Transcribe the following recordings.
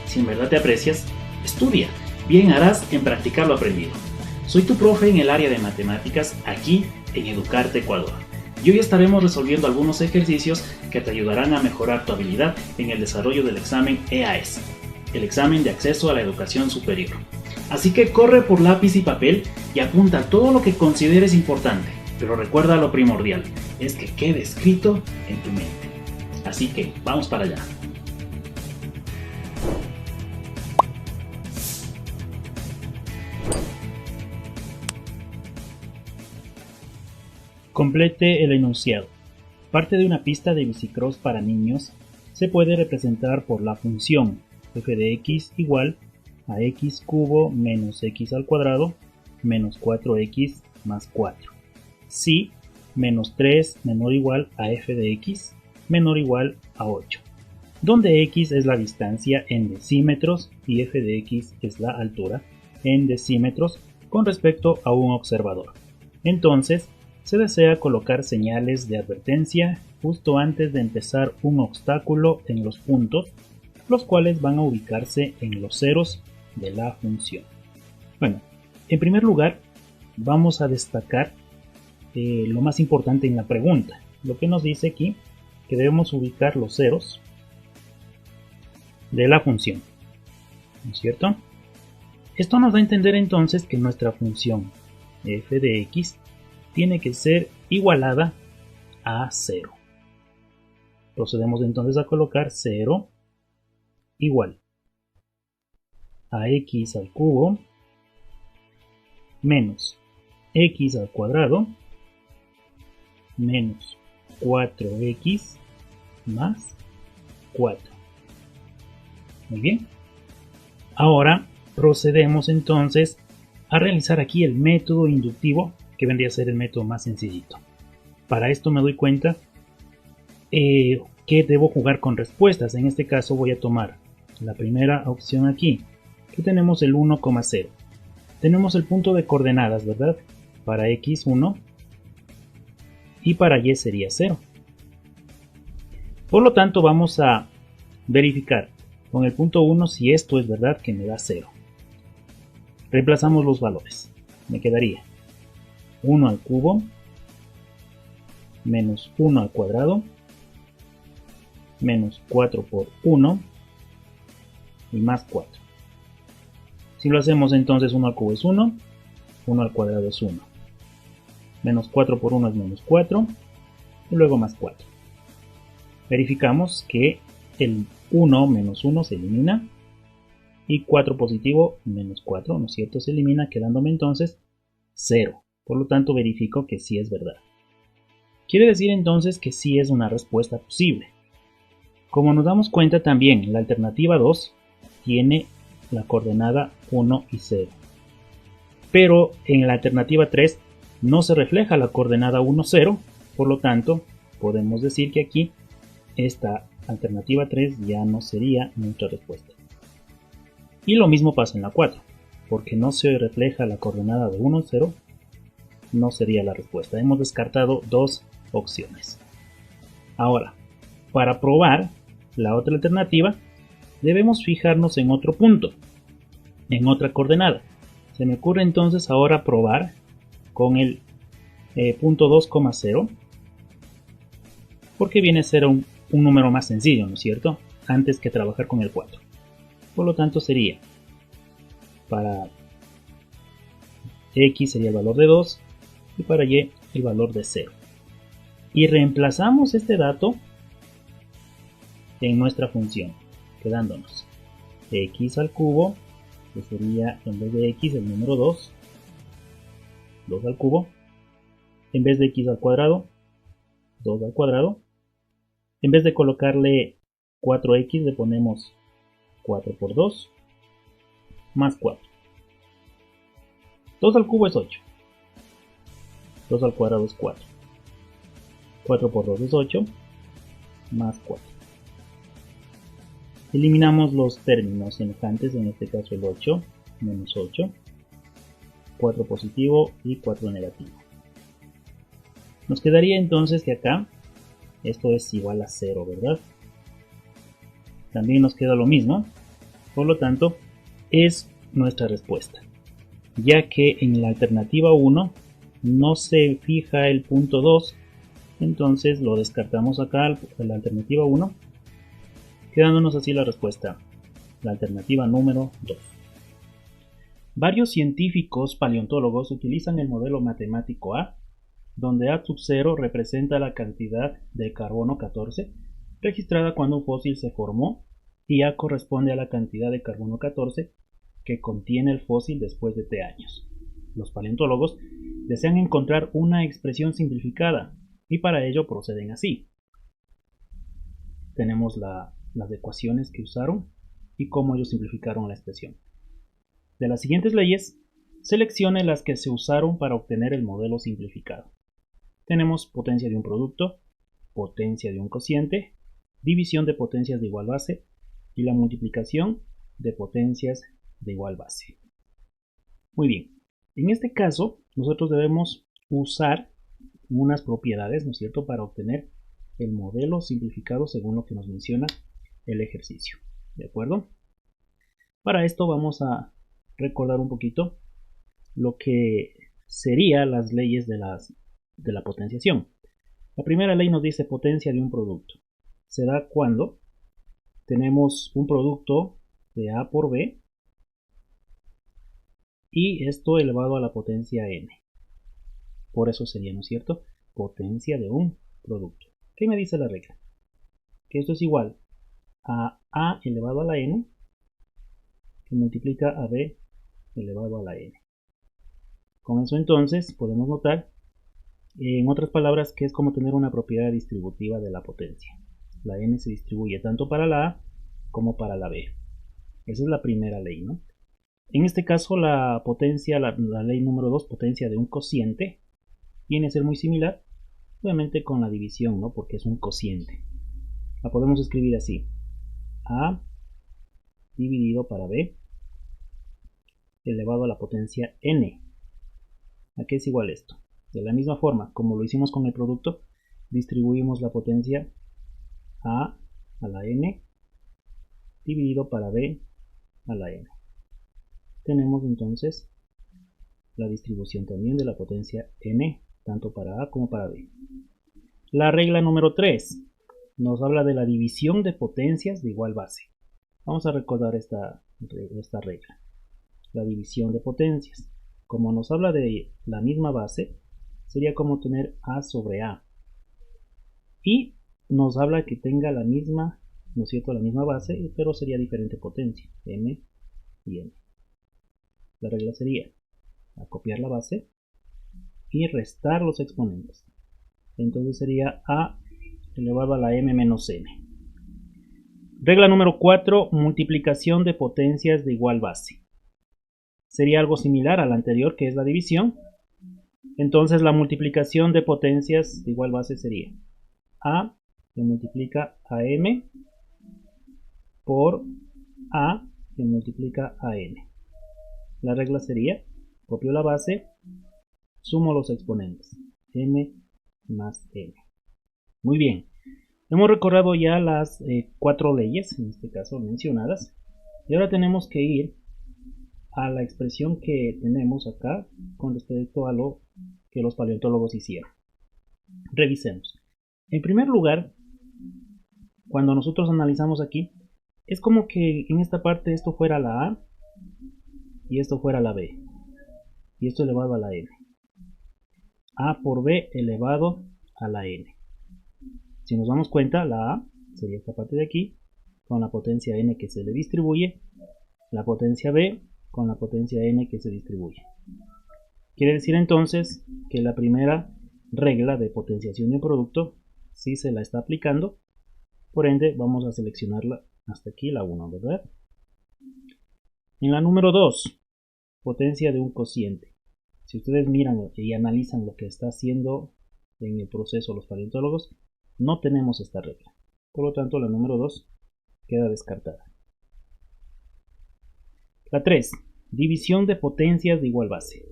Si en verdad te aprecias, estudia. Bien harás en practicar lo aprendido. Soy tu profe en el área de matemáticas aquí en Educarte Ecuador. Y hoy estaremos resolviendo algunos ejercicios que te ayudarán a mejorar tu habilidad en el desarrollo del examen EAS, el examen de acceso a la educación superior. Así que corre por lápiz y papel y apunta todo lo que consideres importante, pero recuerda lo primordial, es que quede escrito en tu mente. Así que vamos para allá. Complete el enunciado. Parte de una pista de bicicross para niños se puede representar por la función f de x igual a x cubo menos x al cuadrado menos 4x más 4. Si menos 3 menor o igual a f de x menor o igual a 8, donde x es la distancia en decímetros y f de x es la altura en decímetros con respecto a un observador. Entonces, se desea colocar señales de advertencia justo antes de empezar un obstáculo en los puntos, los cuales van a ubicarse en los ceros de la función. Bueno, en primer lugar, vamos a destacar lo más importante en la pregunta. Lo que nos dice aquí, que debemos ubicar los ceros de la función, ¿no es cierto? Esto nos da a entender entonces que nuestra función f de x tiene que ser igualada a 0. Procedemos entonces a colocar 0 igual a x al cubo menos x al cuadrado menos 4x más 4. Muy bien. Ahora procedemos entonces a realizar aquí el método inductivo, que vendría a ser el método más sencillito. Para esto me doy cuenta que debo jugar con respuestas. En este caso voy a tomar la primera opción aquí, que tenemos el 1,0. Tenemos el punto de coordenadas, ¿verdad? Para x 1 y para y sería 0. Por lo tanto vamos a verificar con el punto 1 si esto es verdad que me da 0. Reemplazamos los valores. Me quedaría 1 al cubo menos 1 al cuadrado menos 4 por 1 y más 4. Si lo hacemos entonces 1 al cubo es 1, 1 al cuadrado es 1, menos 4 por 1 es menos 4 y luego más 4. Verificamos que el 1 menos 1 se elimina y 4 positivo menos 4, ¿no es cierto? Se elimina, quedándome entonces 0. Por lo tanto verifico que sí es verdad. Quiere decir entonces que sí es una respuesta posible. Como nos damos cuenta también, la alternativa 2 tiene la coordenada 1 y 0. Pero en la alternativa 3 no se refleja la coordenada 1, 0. Por lo tanto, podemos decir que aquí esta alternativa 3 ya no sería nuestra respuesta. Y lo mismo pasa en la 4. Porque no se refleja la coordenada de 1, 0, no sería la respuesta. Hemos descartado dos opciones. Ahora, para probar la otra alternativa, debemos fijarnos en otro punto, en otra coordenada. Se me ocurre entonces ahora probar con el punto 2,0, porque viene a ser un número más sencillo, ¿no es cierto? Antes que trabajar con el 4. Por lo tanto sería, para x sería el valor de 2 y para y el valor de 0. Y reemplazamos este dato en nuestra función, quedándonos x al cubo, que sería en vez de x el número 2, 2 al cubo, en vez de x al cuadrado, 2 al cuadrado, en vez de colocarle 4x le ponemos 4 por 2, más 4. 2 al cubo es 8, 2 al cuadrado es 4, 4 por 2 es 8, más 4. Eliminamos los términos semejantes, en este caso el 8 menos 8, 4 positivo y 4 negativo. Nos quedaría entonces que acá esto es igual a 0, ¿verdad? También nos queda lo mismo, Por lo tanto, es nuestra respuesta, ya que en la alternativa 1 no se fija el punto 2, entonces lo descartamos acá en la alternativa 1, quedándonos así la respuesta, la alternativa número 2. Varios científicos paleontólogos utilizan el modelo matemático A, donde A sub 0 representa la cantidad de carbono 14 registrada cuando un fósil se formó y A corresponde a la cantidad de carbono 14 que contiene el fósil después de T años. Los paleontólogos desean encontrar una expresión simplificada y para ello proceden así. Tenemos las ecuaciones que usaron y cómo ellos simplificaron la expresión. De las siguientes leyes, seleccione las que se usaron para obtener el modelo simplificado. Tenemos potencia de un producto, potencia de un cociente, división de potencias de igual base y la multiplicación de potencias de igual base. Muy bien, en este caso nosotros debemos usar unas propiedades, ¿no es cierto?, para obtener el modelo simplificado según lo que nos menciona el ejercicio. ¿De acuerdo? Para esto vamos a recordar un poquito lo que serían las leyes de la potenciación. La primera ley nos dice potencia de un producto. Se da cuando tenemos un producto de A por B y esto elevado a la potencia n. Por eso sería, ¿no es cierto?, potencia de un producto. ¿Qué me dice la regla? Que esto es igual a A elevado a la n que multiplica a B elevado a la n. Con eso entonces podemos notar, en otras palabras, que es como tener una propiedad distributiva de la potencia. La n se distribuye tanto para la A como para la B. Esa es la primera ley, ¿no? En este caso la potencia, la ley número 2, potencia de un cociente, viene a ser muy similar, obviamente con la división, ¿no?, porque es un cociente. La podemos escribir así: A dividido para B elevado a la potencia n. ¿A qué es igual esto? De la misma forma, como lo hicimos con el producto, distribuimos la potencia a la n dividido para b a la n. Tenemos entonces la distribución también de la potencia n, tanto para a como para b. La regla número 3 nos habla de la división de potencias de igual base. Vamos a recordar esta regla. La división de potencias. Como nos habla de la misma base, sería como tener A sobre A. Y nos habla que tenga la misma, ¿no es cierto?, la misma base, pero sería diferente potencia, M y N. La regla sería copiar la base y restar los exponentes. Entonces sería A elevado a la M menos N. Regla número 4, multiplicación de potencias de igual base. Sería algo similar a la anterior, que es la división. Entonces la multiplicación de potencias de igual base sería A que multiplica a M por A que multiplica a N. La regla sería, copio la base, sumo los exponentes, M más N. Muy bien, hemos recordado ya las 4 leyes, en este caso mencionadas, y ahora tenemos que ir a la expresión que tenemos acá con respecto a lo que los paleontólogos hicieron. Revisemos. En primer lugar, cuando nosotros analizamos aquí, es como que en esta parte esto fuera la A y esto fuera la B, y esto elevado a la N. A por B elevado a la N. Si nos damos cuenta, la A sería esta parte de aquí, con la potencia N que se le distribuye, la potencia B con la potencia n que se distribuye. Quiere decir entonces que la primera regla de potenciación de un producto sí se la está aplicando, por ende vamos a seleccionarla hasta aquí, la 1, ¿verdad? En la número 2, potencia de un cociente. Si ustedes miran y analizan lo que está haciendo en el proceso los paleontólogos, no tenemos esta regla. Por lo tanto, la número 2 queda descartada. La 3, división de potencias de igual base.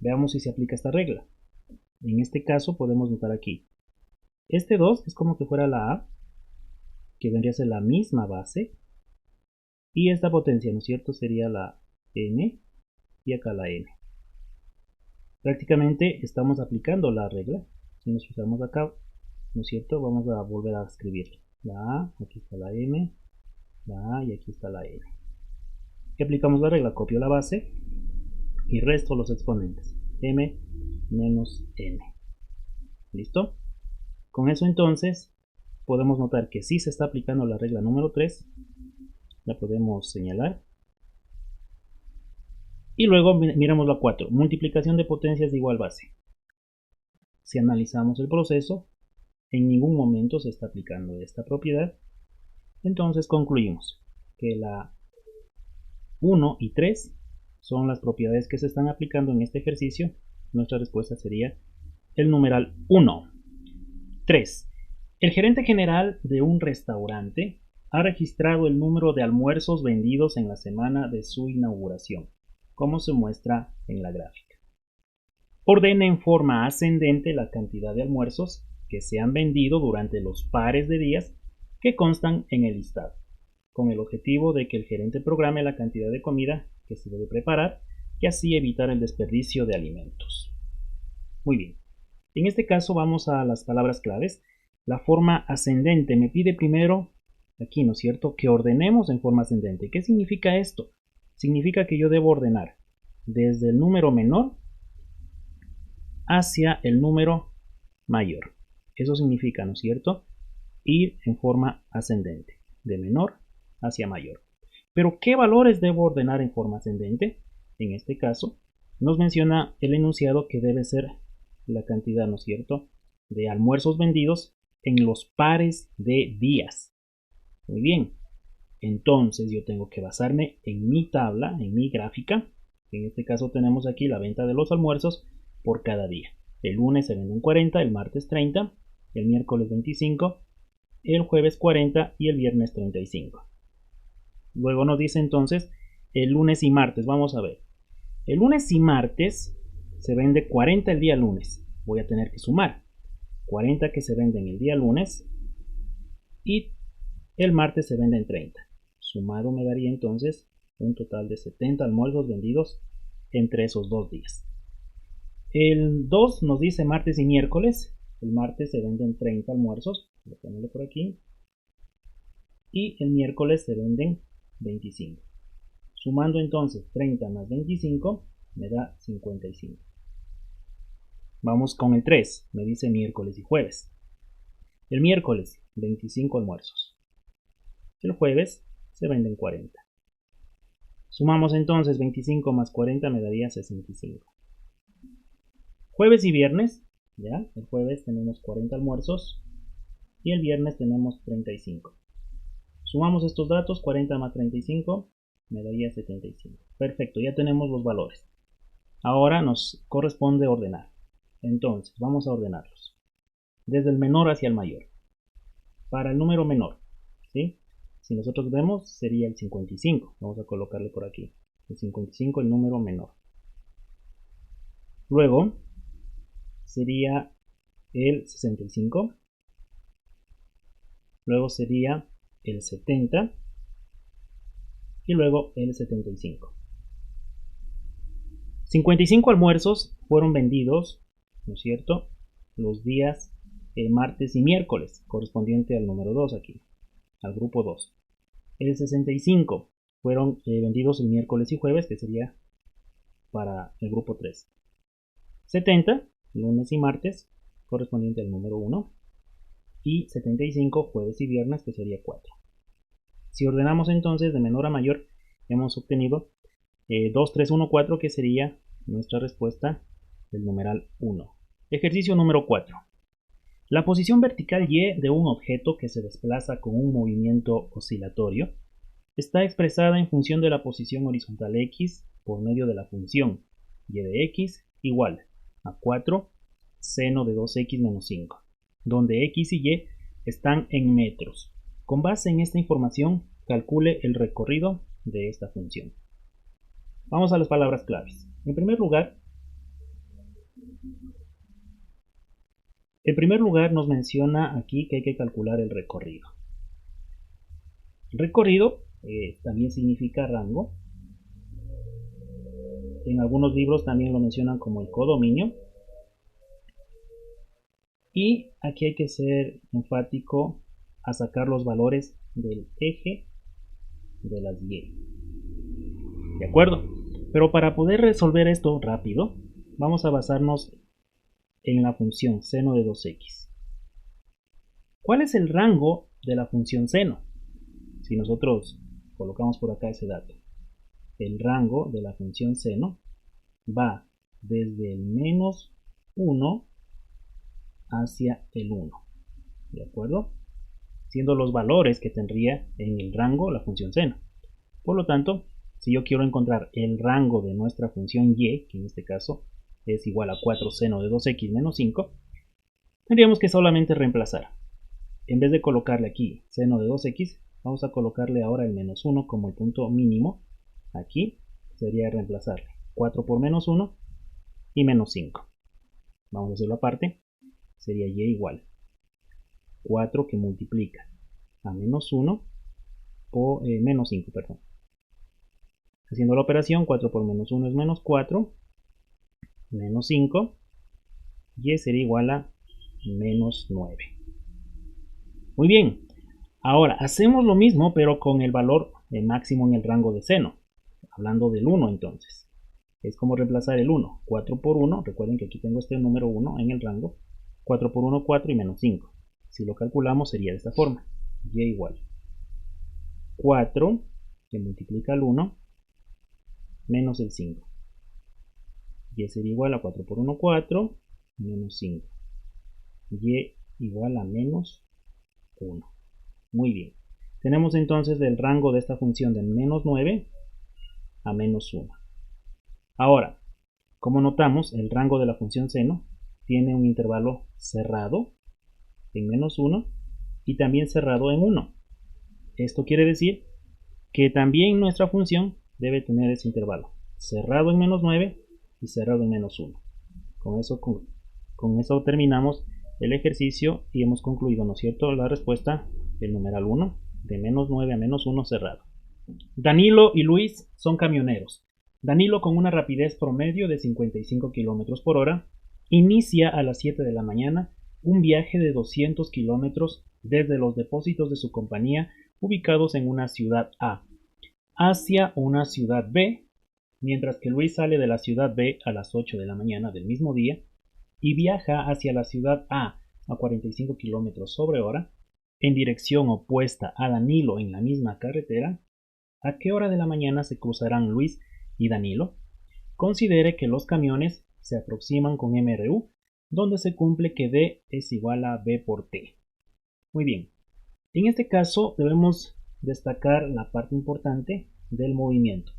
Veamos si se aplica esta regla. En este caso podemos notar aquí. Este 2 es como que fuera la A, que vendría a ser la misma base, Y esta potencia, ¿no es cierto?, sería la n y acá la n. Prácticamente estamos aplicando la regla. Si nos fijamos acá, ¿no es cierto?, vamos a volver a escribir la a, aquí está la m, la a y aquí está la n. Y aplicamos la regla, copio la base y resto los exponentes, m menos n. ¿Listo? Con eso entonces podemos notar que sí se está aplicando la regla número 3, la podemos señalar. Y luego miramos la 4, multiplicación de potencias de igual base. Si analizamos el proceso, en ningún momento se está aplicando esta propiedad, entonces concluimos que la 1 y 3 son las propiedades que se están aplicando en este ejercicio. Nuestra respuesta sería el numeral 1. 3. El gerente general de un restaurante ha registrado el número de almuerzos vendidos en la semana de su inauguración, como se muestra en la gráfica. Ordena en forma ascendente la cantidad de almuerzos que se han vendido durante los pares de días que constan en el listado, con el objetivo de que el gerente programe la cantidad de comida que se debe preparar y así evitar el desperdicio de alimentos. Muy bien. En este caso vamos a las palabras claves. La forma ascendente me pide primero, aquí, ¿no es cierto?, que ordenemos en forma ascendente. ¿Qué significa esto? Significa que yo debo ordenar desde el número menor hacia el número mayor. Eso significa, ¿no es cierto?, ir en forma ascendente, de menor hacia mayor. Pero ¿qué valores debo ordenar en forma ascendente? En este caso, nos menciona el enunciado que debe ser la cantidad, ¿no es cierto?, de almuerzos vendidos en los pares de días. Muy bien, entonces yo tengo que basarme en mi tabla, en mi gráfica. En este caso tenemos aquí la venta de los almuerzos por cada día. El lunes se venden 40, el martes 30, el miércoles 25, el jueves 40 y el viernes 35. Luego nos dice entonces el lunes y martes. Vamos a ver. El lunes y martes se vende 40 el día lunes. Voy a tener que sumar 40 que se venden el día lunes y el martes se venden 30. Sumado me daría entonces un total de 70 almuerzos vendidos entre esos dos días. El 2 nos dice martes y miércoles. El martes se venden 30 almuerzos. Voy a ponerlo por aquí. Y el miércoles se venden 25. Sumando entonces 30 más 25 me da 55. Vamos con el 3, me dice miércoles y jueves. El miércoles 25 almuerzos. El jueves se venden 40. Sumamos entonces 25 más 40 me daría 65. Jueves y viernes, ya, el jueves tenemos 40 almuerzos y el viernes tenemos 35. Sumamos estos datos, 40 más 35 me daría 75. Perfecto, ya tenemos los valores. Ahora nos corresponde ordenar. Entonces, vamos a ordenarlos. Desde el menor hacia el mayor. Para el número menor, ¿sí? Si nosotros vemos, sería el 55. Vamos a colocarle por aquí. El 55, el número menor. Luego, sería el 65. Luego sería el 70. Y luego el 75. 55 almuerzos fueron vendidos, ¿no es cierto?, los días martes y miércoles, correspondiente al número 2 aquí, al grupo 2. El 65 fueron vendidos el miércoles y jueves, que sería para el grupo 3. 70, lunes y martes, correspondiente al número 1. Y 75, jueves y viernes, que sería 4. Si ordenamos entonces de menor a mayor, hemos obtenido 2, 3, 1, 4, que sería nuestra respuesta del numeral 1. Ejercicio número 4. La posición vertical Y de un objeto que se desplaza con un movimiento oscilatorio está expresada en función de la posición horizontal X por medio de la función Y de X igual a 4 seno de 2X menos 5, donde X y Y están en metros. Con base en esta información, calcule el recorrido de esta función. Vamos a las palabras claves. En primer lugar, nos menciona aquí que hay que calcular el recorrido. El recorrido también significa rango. En algunos libros también lo mencionan como el codominio. Y aquí hay que ser enfático a sacar los valores del eje de las y. ¿De acuerdo? Pero para poder resolver esto rápido, vamos a basarnos en la función seno de 2x. ¿Cuál es el rango de la función seno? Si nosotros colocamos por acá ese dato, el rango de la función seno va desde el menos 1 hacia el 1, ¿de acuerdo? Siendo los valores que tendría en el rango la función seno. Por lo tanto, si yo quiero encontrar el rango de nuestra función y, que en este caso es igual a 4 seno de 2x menos 5, tendríamos que solamente reemplazar. En vez de colocarle aquí seno de 2x, vamos a colocarle ahora el menos 1 como el punto mínimo. Aquí sería reemplazarle 4 por menos 1 y menos 5. Vamos a hacerlo aparte. Sería y igual 4 que multiplica a menos 1 por menos 5, perdón. Haciendo la operación, 4 por menos 1 es menos 4, menos 5, y sería igual a menos 9. Muy bien, ahora hacemos lo mismo pero con el valor máximo en el rango de seno, hablando del 1 entonces. Es como reemplazar el 1, 4 por 1, recuerden que aquí tengo este número 1 en el rango, 4 por 1, 4 y menos 5. Si lo calculamos sería de esta forma, y igual 4 que multiplica el 1 menos el 5. Y sería igual a 4 por 1, 4, menos 5. Y igual a menos 1. Muy bien. Tenemos entonces el rango de esta función de menos 9 a menos 1. Ahora, como notamos, el rango de la función seno tiene un intervalo cerrado en menos 1 y también cerrado en 1. Esto quiere decir que también nuestra función debe tener ese intervalo cerrado en menos 9 y cerrado en menos 1. Con eso terminamos el ejercicio y hemos concluido, ¿no es cierto?, la respuesta del numeral 1, de menos 9 a menos 1 cerrado. Danilo y Luis son camioneros. Danilo, con una rapidez promedio de 55 km por hora, inicia a las 7 de la mañana un viaje de 200 km desde los depósitos de su compañía ubicados en una ciudad A hacia una ciudad B, mientras que Luis sale de la ciudad B a las 8 de la mañana del mismo día y viaja hacia la ciudad A 45 km sobre hora, en dirección opuesta a Danilo en la misma carretera. ¿A qué hora de la mañana se cruzarán Luis y Danilo? Considere que los camiones se aproximan con MRU, donde se cumple que D es igual a B por T. Muy bien. En este caso debemos destacar la parte importante del movimiento.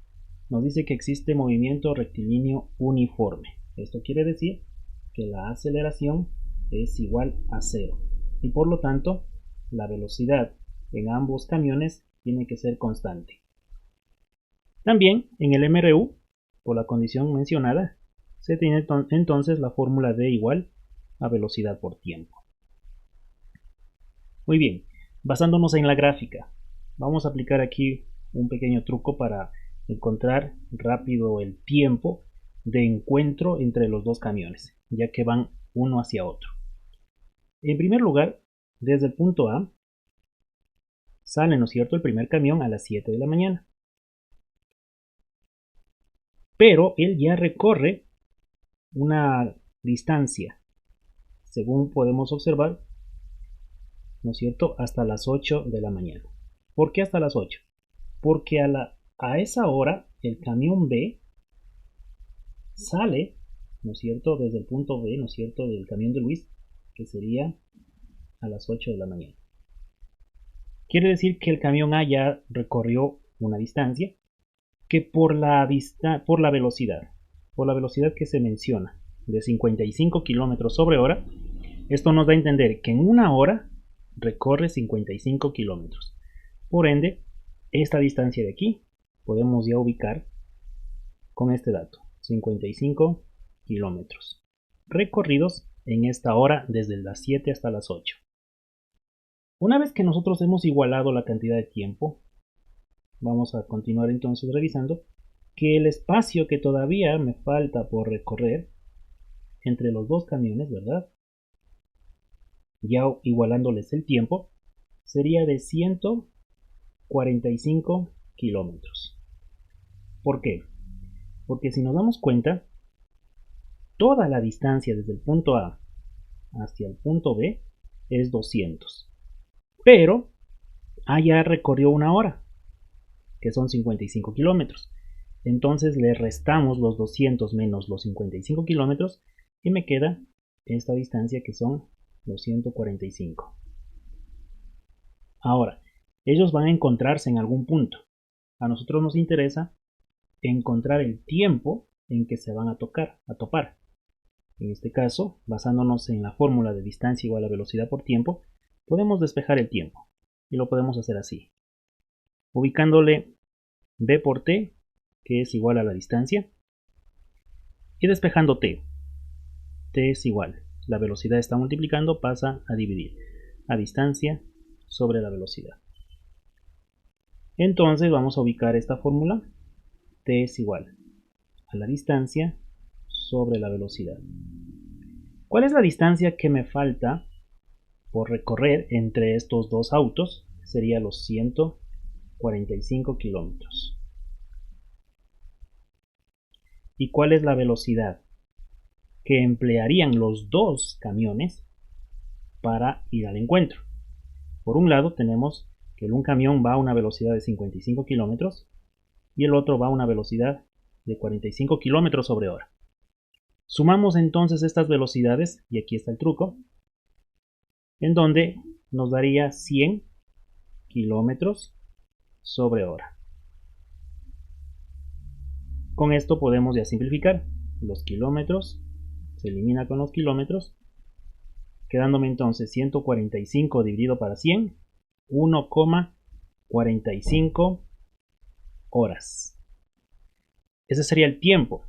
Nos dice que existe movimiento rectilíneo uniforme. Esto quiere decir que la aceleración es igual a 0 y por lo tanto la velocidad en ambos camiones tiene que ser constante. También en el MRU, por la condición mencionada, se tiene entonces la fórmula D igual a velocidad por tiempo. Muy bien, basándonos en la gráfica, vamos a aplicar aquí un pequeño truco para encontrar rápido el tiempo de encuentro entre los dos camiones, ya que van uno hacia otro. En primer lugar, desde el punto A, sale, ¿no es cierto?, el primer camión a las 7 de la mañana. Pero él ya recorre una distancia, según podemos observar, ¿no es cierto?, hasta las 8 de la mañana. ¿Por qué hasta las 8? Porque a esa hora el camión B sale, ¿no es cierto?, desde el punto B, ¿no es cierto?, del camión de Luis, que sería a las 8 de la mañana. Quiere decir que el camión A ya recorrió una distancia que por la velocidad que se menciona, de 55 km sobre hora, esto nos da a entender que en una hora recorre 55 km. Por ende, esta distancia de aquí podemos ya ubicar con este dato, 55 kilómetros recorridos en esta hora desde las 7 hasta las 8. Una vez que nosotros hemos igualado la cantidad de tiempo, vamos a continuar entonces revisando que el espacio que todavía me falta por recorrer entre los dos camiones, ¿verdad? Ya igualándoles el tiempo, sería de 145 kilómetros. ¿Por qué? Porque si nos damos cuenta, toda la distancia desde el punto A hacia el punto B es 200. Pero A ya recorrió una hora, que son 55 kilómetros. Entonces le restamos los 200 menos los 55 kilómetros y me queda esta distancia que son los 145. Ahora, ellos van a encontrarse en algún punto. A nosotros nos interesa encontrar el tiempo en que se van a topar. En este caso, basándonos en la fórmula de distancia igual a velocidad por tiempo, podemos despejar el tiempo. Y lo podemos hacer así. Ubicándole b por t, que es igual a la distancia, y despejando t. T es igual. La velocidad está multiplicando, pasa a dividir. A distancia sobre la velocidad. Entonces vamos a ubicar esta fórmula. T es igual a la distancia sobre la velocidad. ¿Cuál es la distancia que me falta por recorrer entre estos dos autos? Sería los 145 kilómetros. ¿Y cuál es la velocidad que emplearían los dos camiones para ir al encuentro? Por un lado tenemos que un camión va a una velocidad de 55 kilómetros y el otro va a una velocidad de 45 kilómetros sobre hora. Sumamos entonces estas velocidades, y aquí está el truco, en donde nos daría 100 kilómetros sobre hora. Con esto podemos ya simplificar. Los kilómetros se elimina con los kilómetros, quedándome entonces 145 dividido para 100, 1,45 horas. Ese sería el tiempo,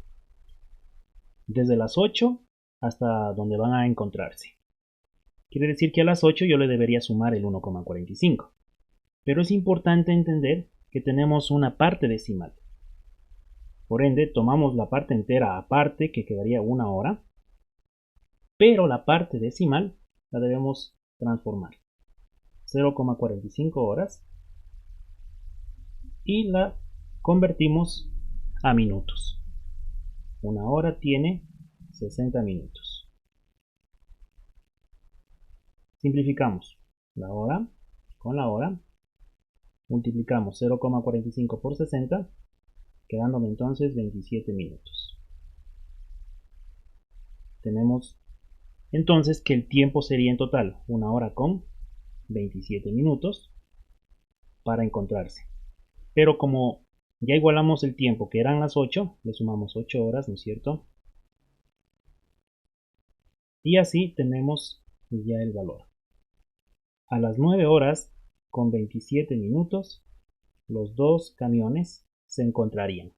desde las 8 hasta donde van a encontrarse. Quiere decir que a las 8 yo le debería sumar el 1,45. Pero es importante entender que tenemos una parte decimal. Por ende, tomamos la parte entera aparte, que quedaría una hora, pero la parte decimal la debemos transformar. 0,45 horas y la convertimos a minutos. Una hora tiene 60 minutos. Simplificamos la hora con la hora, multiplicamos 0,45 por 60, quedándome entonces 27 minutos. Tenemos entonces que el tiempo sería en total una hora con 27 minutos para encontrarse. Pero como ya igualamos el tiempo que eran las 8, le sumamos 8 horas, ¿no es cierto? Y así tenemos ya el valor. A las 9 horas con 27 minutos, los dos camiones se encontrarían.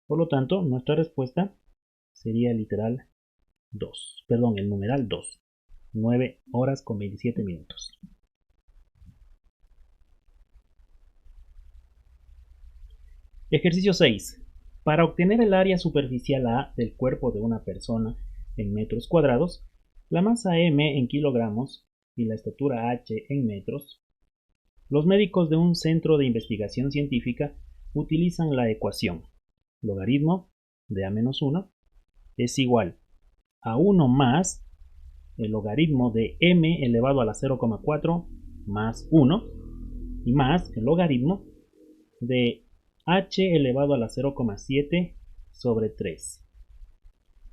Por lo tanto, nuestra respuesta sería literal 2. Perdón, el numeral 2. 9 horas con 27 minutos. Ejercicio 6. Para obtener el área superficial A del cuerpo de una persona en metros cuadrados, la masa M en kilogramos y la estatura H en metros, los médicos de un centro de investigación científica utilizan la ecuación logaritmo de A-1 es igual a 1 más el logaritmo de M elevado a la 0,4 más 1 y más el logaritmo de H elevado a la 0,7 sobre 3.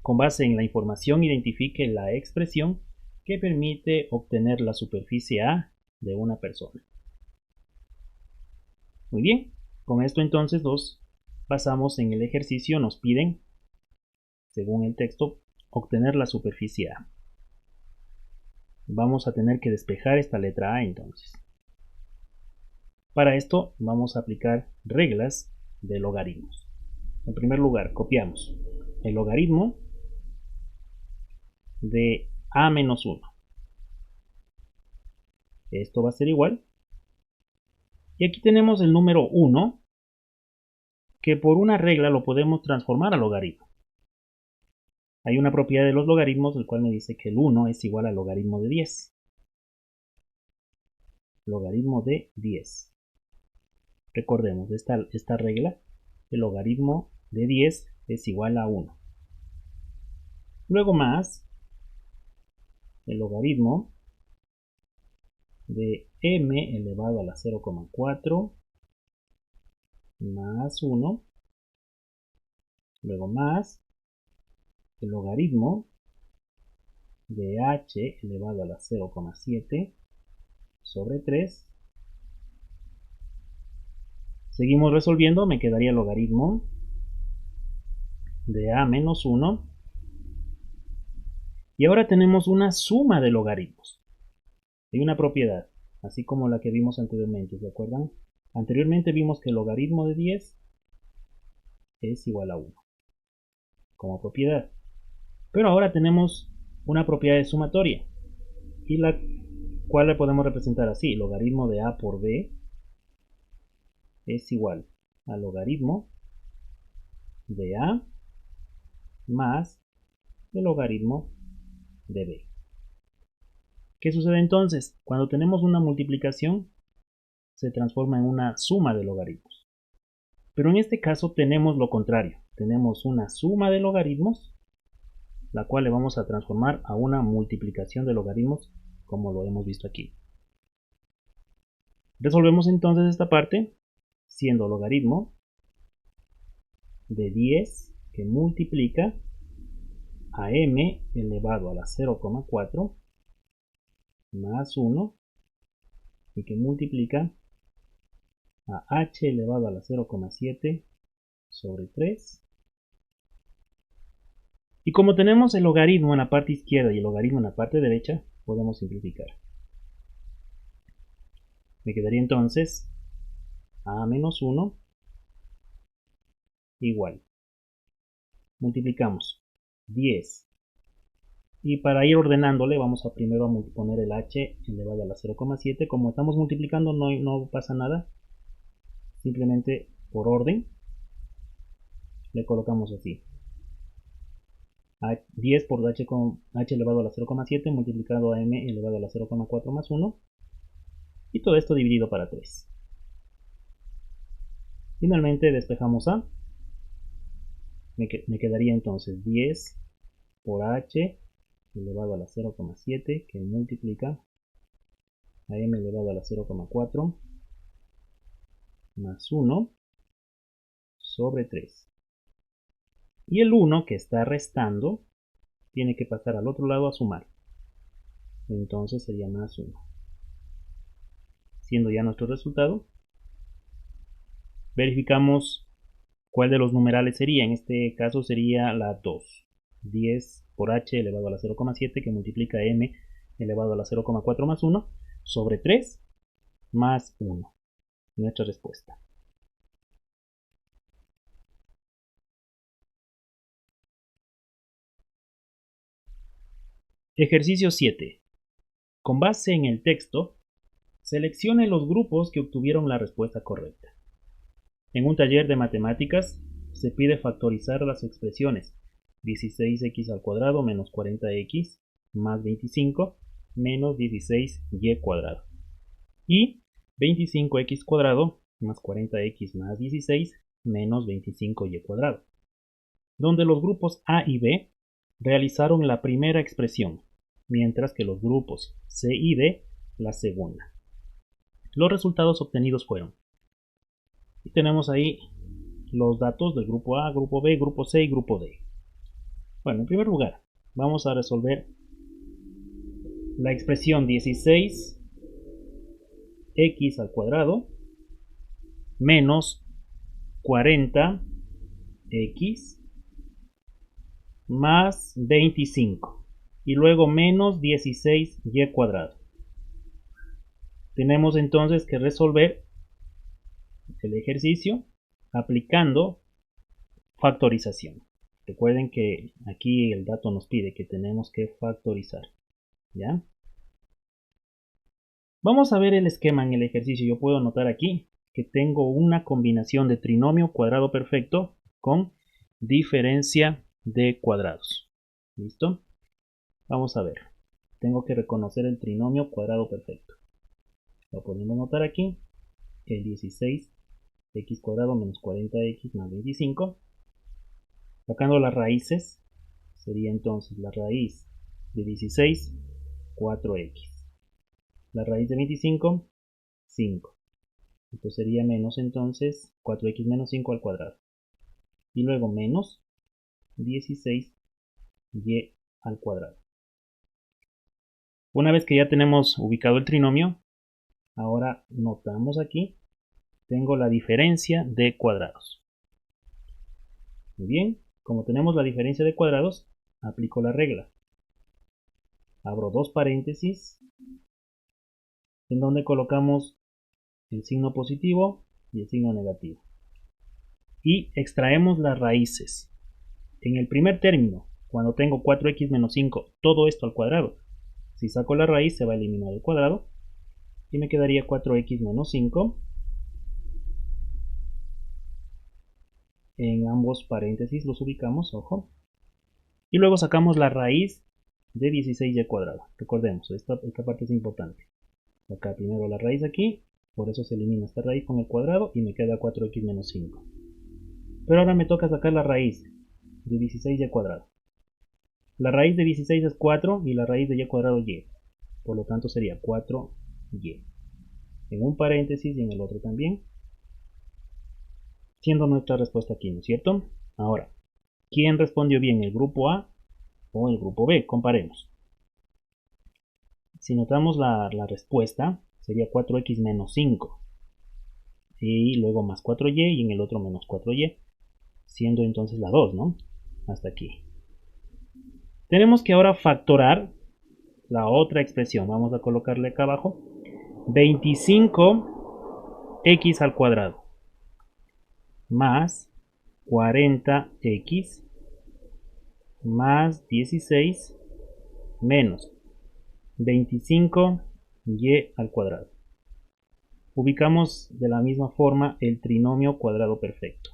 Con base en la información identifique la expresión que permite obtener la superficie A de una persona. Muy bien, con esto entonces nos basamos en el ejercicio, nos piden, según el texto, obtener la superficie A. Vamos a tener que despejar esta letra A entonces. Para esto vamos a aplicar reglas de logaritmos. En primer lugar, copiamos el logaritmo de A menos 1. Esto va a ser igual Y aquí tenemos el número 1, que por una regla lo podemos transformar a logaritmo. Hay una propiedad de los logaritmos, el cual me dice que el 1 es igual al logaritmo de 10. Logaritmo de 10. Recordemos esta regla, el logaritmo de 10 es igual a 1. Luego más, el logaritmo de m elevado a la 0,4 más 1. Luego más, el logaritmo de h elevado a la 0,7 sobre 3. Seguimos resolviendo, me quedaría el logaritmo de a menos 1. Y ahora tenemos una suma de logaritmos. Hay una propiedad, así como la que vimos anteriormente, ¿se acuerdan? Anteriormente vimos que el logaritmo de 10 es igual a 1 como propiedad. Pero ahora tenemos una propiedad de sumatoria, y la cual la podemos representar así: logaritmo de a por b es igual al logaritmo de a más el logaritmo de b. ¿Qué sucede entonces? Cuando tenemos una multiplicación, se transforma en una suma de logaritmos. Pero en este caso tenemos lo contrario. Tenemos una suma de logaritmos, la cual le vamos a transformar a una multiplicación de logaritmos, como lo hemos visto aquí. Resolvemos entonces esta parte, siendo logaritmo de 10 que multiplica a m elevado a la 0,4 más 1 y que multiplica a h elevado a la 0,7 sobre 3. Y como tenemos el logaritmo en la parte izquierda y el logaritmo en la parte derecha, podemos simplificar. Me quedaría entonces a menos 1 igual. Multiplicamos 10. Y para ir ordenándole, vamos a primero poner el h elevado a la 0,7. Como estamos multiplicando, no pasa nada. Simplemente por orden le colocamos así: 10 por h elevado a la 0,7 multiplicado a m elevado a la 0,4 más 1. Y todo esto dividido para 3. Finalmente despejamos a. Me quedaría entonces 10 por h elevado a la 0,7 que multiplica a m elevado a la 0,4 más 1 sobre 3. Y el 1 que está restando tiene que pasar al otro lado a sumar. Entonces sería más 1. Siendo ya nuestro resultado, verificamos cuál de los numerales sería. En este caso sería la 2. 10 por h elevado a la 0,7 que multiplica m elevado a la 0,4 más 1 sobre 3 más 1. Nuestra respuesta. Ejercicio 7. Con base en el texto, seleccione los grupos que obtuvieron la respuesta correcta. En un taller de matemáticas se pide factorizar las expresiones 16x al cuadrado menos 40x más 25 menos 16y cuadrado y 25x cuadrado más 40x más 16 menos 25y cuadrado, donde los grupos A y B realizaron la primera expresión, mientras que los grupos C y D la segunda. Los resultados obtenidos fueron, y tenemos ahí los datos del grupo A, grupo B, grupo C y grupo D. Bueno, en primer lugar, vamos a resolver la expresión 16x al cuadrado menos 40x más 25 y luego menos 16y cuadrado. Tenemos entonces que resolver el ejercicio aplicando factorización. Recuerden que aquí el dato nos pide que tenemos que factorizar, ¿ya? Vamos a ver el esquema en el ejercicio. Yo puedo anotar aquí que tengo una combinación de trinomio cuadrado perfecto con diferencia de cuadrados. ¿Listo? Vamos a ver. Tengo que reconocer el trinomio cuadrado perfecto. Lo podemos notar aquí. El 16x cuadrado menos 40x más 25. Sacando las raíces, sería entonces la raíz de 16, 4x. La raíz de 25, 5. Esto sería menos entonces 4x menos 5 al cuadrado. Y luego menos 16y al cuadrado. Una vez que ya tenemos ubicado el trinomio, ahora notamos aquí, tengo la diferencia de cuadrados. Muy bien, como tenemos la diferencia de cuadrados, aplico la regla. Abro dos paréntesis, en donde colocamos el signo positivo y el signo negativo. Y extraemos las raíces. En el primer término, cuando tengo 4x menos 5, todo esto al cuadrado, si saco la raíz se va a eliminar el cuadrado y me quedaría 4x menos 5. En ambos paréntesis los ubicamos, ojo. Y luego sacamos la raíz de 16y cuadrado. Recordemos, esta parte es importante. Acá primero la raíz aquí, por eso se elimina esta raíz con el cuadrado y me queda 4x menos 5. Pero ahora me toca sacar la raíz de 16y cuadrado. La raíz de 16 es 4 y la raíz de y cuadrado y. Por lo tanto sería 4y. En un paréntesis y en el otro también. Siendo nuestra respuesta aquí, ¿no es cierto? Ahora, ¿quién respondió bien, el grupo A o el grupo B? Comparemos. Si notamos la respuesta, sería 4x menos 5. Y luego más 4y y en el otro menos 4y. Siendo entonces la 2, ¿no? Hasta aquí. Tenemos que ahora factorar la otra expresión. Vamos a colocarle acá abajo. 25x al cuadrado más 40x más 16 menos 25y al cuadrado. Ubicamos de la misma forma el trinomio cuadrado perfecto.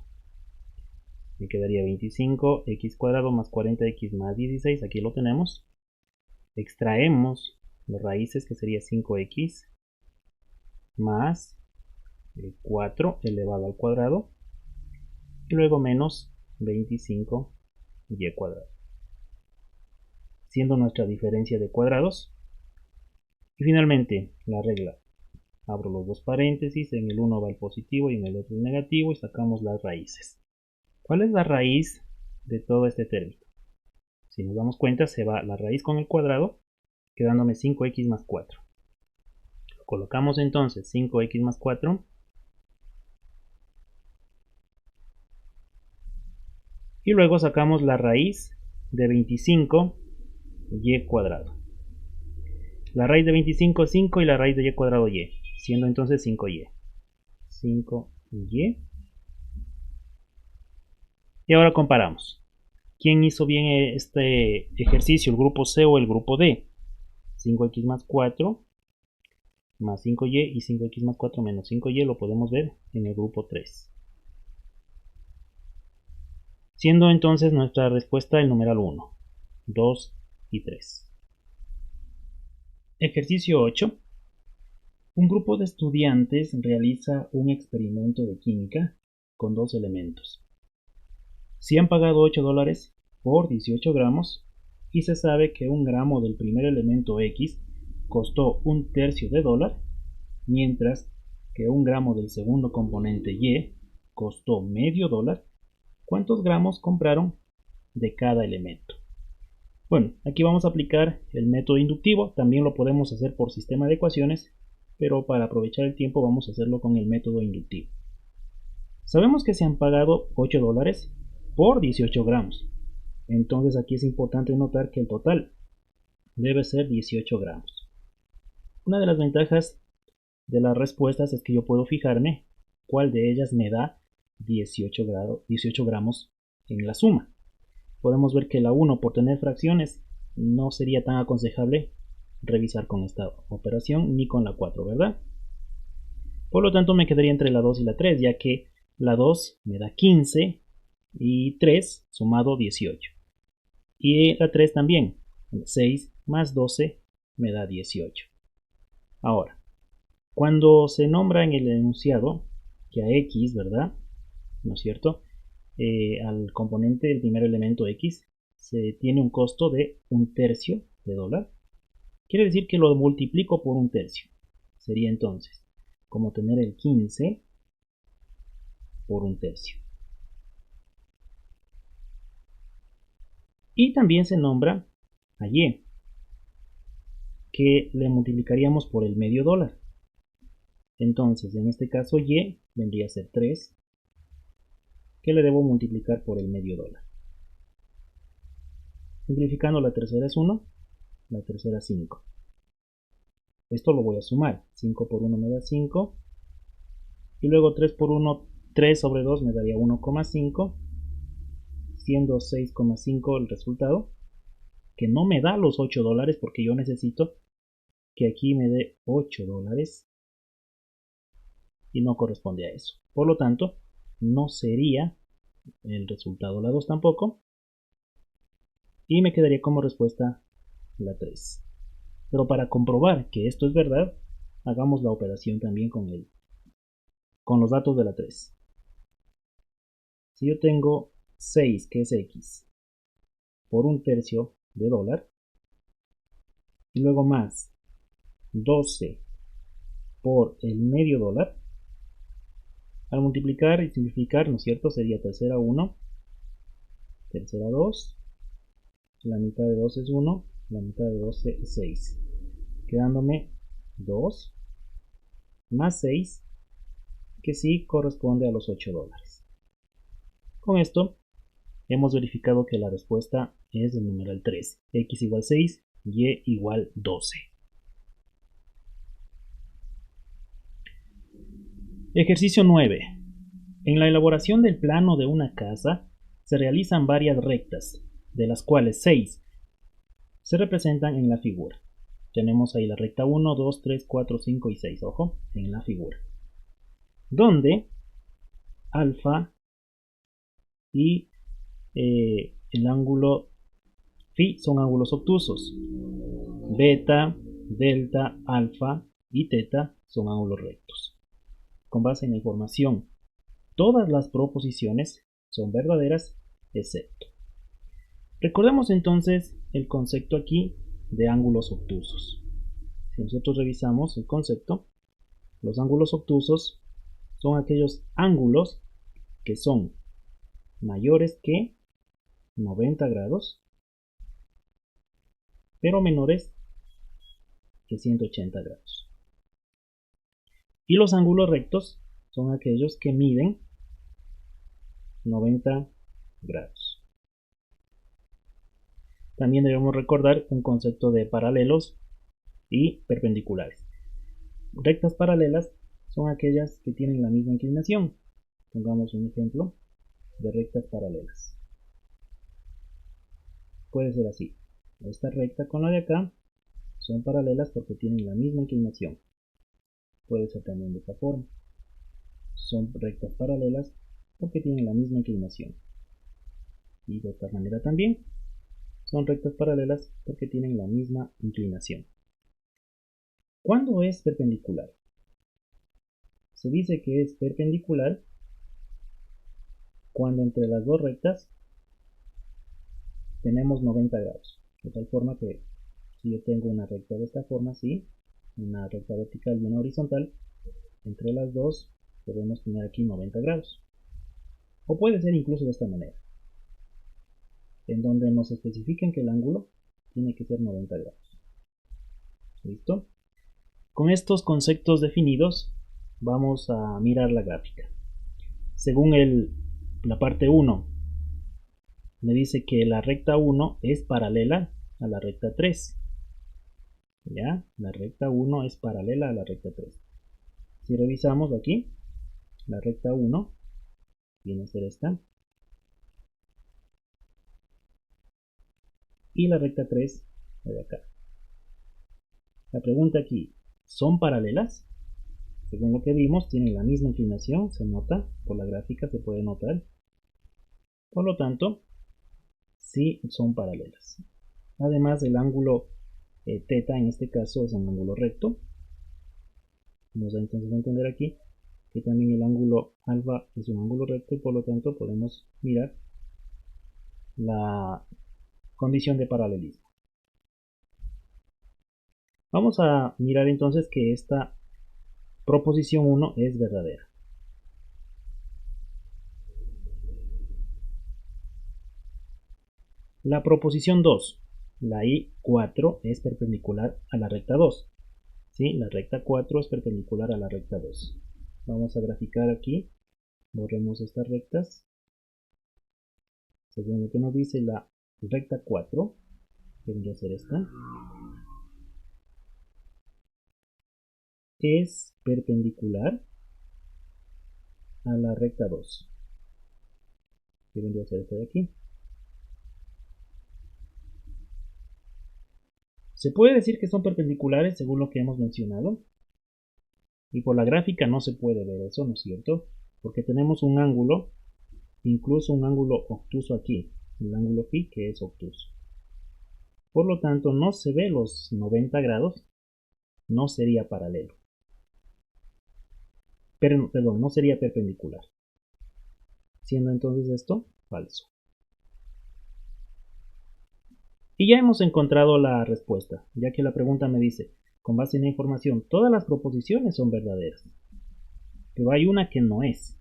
Me quedaría 25x cuadrado más 40x más 16, aquí lo tenemos. Extraemos las raíces, que sería 5x más 4 elevado al cuadrado y luego menos 25y cuadrado, siendo nuestra diferencia de cuadrados. Y finalmente la regla, abro los dos paréntesis, en el uno va el positivo y en el otro el negativo y sacamos las raíces. ¿Cuál es la raíz de todo este término? Si nos damos cuenta, se va la raíz con el cuadrado, quedándome 5x más 4. Colocamos entonces 5x más 4 y luego sacamos la raíz de 25y cuadrado. La raíz de 25 es 5 y la raíz de y cuadrado y, siendo entonces 5y. 5y. Y ahora comparamos. ¿Quién hizo bien este ejercicio, el grupo C o el grupo D? 5x más 4 más 5y y 5x más 4 menos 5y lo podemos ver en el grupo 3. Siendo entonces nuestra respuesta el numeral 1, 2 y 3. Ejercicio 8. Un grupo de estudiantes realiza un experimento de química con dos elementos. Si han pagado $8 por 18 gramos y se sabe que un gramo del primer elemento X costó $0,03 de dólar, mientras que un gramo del segundo componente Y costó $0,5, ¿cuántos gramos compraron de cada elemento? Bueno, aquí vamos a aplicar el método inductivo, también lo podemos hacer por sistema de ecuaciones, pero para aprovechar el tiempo vamos a hacerlo con el método inductivo. Sabemos que se han pagado $8 por 18 gramos. Entonces aquí es importante notar que el total debe ser 18 gramos. Una de las ventajas de las respuestas es que yo puedo fijarme cuál de ellas me da 18 gramos en la suma. Podemos ver que la 1, por tener fracciones, no sería tan aconsejable revisar con esta operación ni con la 4, ¿verdad? Por lo tanto me quedaría entre la 2 y la 3, ya que la 2 me da 15 y 3 sumado 18. Y la 3 también, 6 más 12 me da 18. Ahora, cuando se nombra en el enunciado que a x, ¿verdad? ¿No es cierto? Al componente del primer elemento x se tiene un costo de $0.01 de quiere decir que lo multiplico por 1/3. Sería entonces como tener el 15 por 1/3. Y también se nombra a y, que le multiplicaríamos por el medio dólar. Entonces, en este caso y vendría a ser 3, que le debo multiplicar por el medio dólar. Simplificando, la tercera es 1, la tercera 5. Esto lo voy a sumar. 5 por 1 me da 5. Y luego 3 por 1, 3 sobre 2 me daría 1,5. Siendo 6,5 el resultado. Que no me da los $8 porque yo necesito que aquí me dé $8. Y no corresponde a eso. Por lo tanto, no sería el resultado la 2 tampoco. Y me quedaría como respuesta la 3. Pero para comprobar que esto es verdad, hagamos la operación también con los datos de la 3. Si yo tengo 6, que es x, por 1/3 de dólar, y luego más 12 por el medio dólar, al multiplicar y simplificar, ¿no es cierto? Sería tercera 1, tercera 2, la mitad de 12 es 1, la mitad de 12 es 6, quedándome 2 más 6, que sí corresponde a los $8. Con esto hemos verificado que la respuesta es el numeral 3, x igual 6, y igual 12. Ejercicio 9. En la elaboración del plano de una casa se realizan varias rectas, de las cuales 6 se representan en la figura. Tenemos ahí la recta 1, 2, 3, 4, 5 y 6, ojo, en la figura. Donde alfa y el ángulo phi son ángulos obtusos. Beta, delta, alfa y teta son ángulos rectos. Con base en la información, todas las proposiciones son verdaderas excepto. Recordemos entonces el concepto aquí de ángulos obtusos. Si nosotros revisamos el concepto, los ángulos obtusos son aquellos ángulos que son mayores que 90 grados, pero menores que 180 grados. Y los ángulos rectos son aquellos que miden 90 grados. También debemos recordar un concepto de paralelos y perpendiculares. Rectas paralelas son aquellas que tienen la misma inclinación. Pongamos un ejemplo de rectas paralelas. Puede ser así. Esta recta con la de acá son paralelas porque tienen la misma inclinación. Puede ser también de esta forma. Son rectas paralelas porque tienen la misma inclinación. Y de esta manera también son rectas paralelas porque tienen la misma inclinación. ¿Cuándo es perpendicular? Se dice que es perpendicular cuando entre las dos rectas tenemos 90 grados. De tal forma que si yo tengo una recta de esta forma, así, una recta vertical y una horizontal, entre las dos podemos tener aquí 90 grados. O puede ser incluso de esta manera, en donde nos especifiquen que el ángulo tiene que ser 90 grados. ¿Listo? Con estos conceptos definidos, vamos a mirar la gráfica. Según la parte 1, me dice que la recta 1 es paralela a la recta 3. ¿Ya? La recta 1 es paralela a la recta 3. Si revisamos aquí, la recta 1 viene a ser esta. Y la recta 3 de acá. La pregunta aquí, ¿son paralelas? Según lo que vimos, tienen la misma inclinación, se nota, por la gráfica se puede notar. Por lo tanto, sí son paralelas. Además, el ángulo θ en este caso es un ángulo recto. Nos da entonces a entender aquí que también el ángulo alfa es un ángulo recto y por lo tanto podemos mirar la condición de paralelismo. Vamos a mirar entonces que esta proposición 1 es verdadera. La proposición 2, la I4 es perpendicular a la recta 2. ¿Sí? La recta 4 es perpendicular a la recta 2. Vamos a graficar aquí, borremos estas rectas. Según lo que nos dice la recta 4, que vendría a ser esta, es perpendicular a la recta 2, que vendría a ser esta de aquí. Se puede decir que son perpendiculares según lo que hemos mencionado, y por la gráfica no se puede ver eso, ¿no es cierto? Porque tenemos un ángulo, incluso un ángulo obtuso aquí, el ángulo phi que es obtuso. Por lo tanto, no se ve los 90 grados, no sería paralelo. Perdón, no sería perpendicular. Siendo entonces esto falso. Y ya hemos encontrado la respuesta, ya que la pregunta me dice, con base en la información, todas las proposiciones son verdaderas. Pero hay una que no es.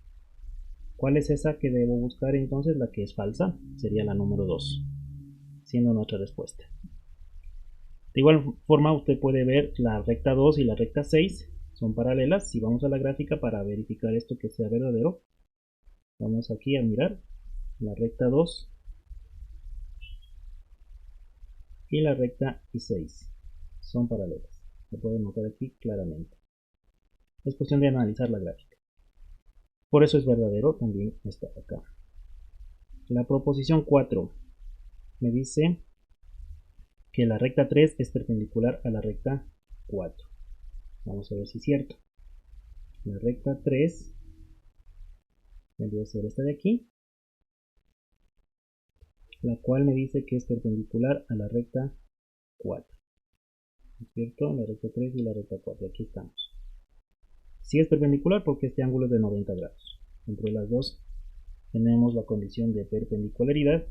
¿Cuál es esa que debo buscar entonces? La que es falsa sería la número 2, siendo nuestra respuesta. De igual forma usted puede ver la recta 2 y la recta 6 son paralelas. Si vamos a la gráfica para verificar esto que sea verdadero, vamos aquí a mirar la recta 2 y la recta 6 son paralelas. Lo pueden notar aquí claramente. Es cuestión de analizar la gráfica. Por eso es verdadero también está acá. La proposición 4 me dice que la recta 3 es perpendicular a la recta 4. Vamos a ver si es cierto. La recta 3 vendría a ser esta de aquí, la cual me dice que es perpendicular a la recta 4. ¿Es cierto? La recta 3 y la recta 4. Aquí estamos. Sí es perpendicular porque este ángulo es de 90 grados. Entre las dos tenemos la condición de perpendicularidad.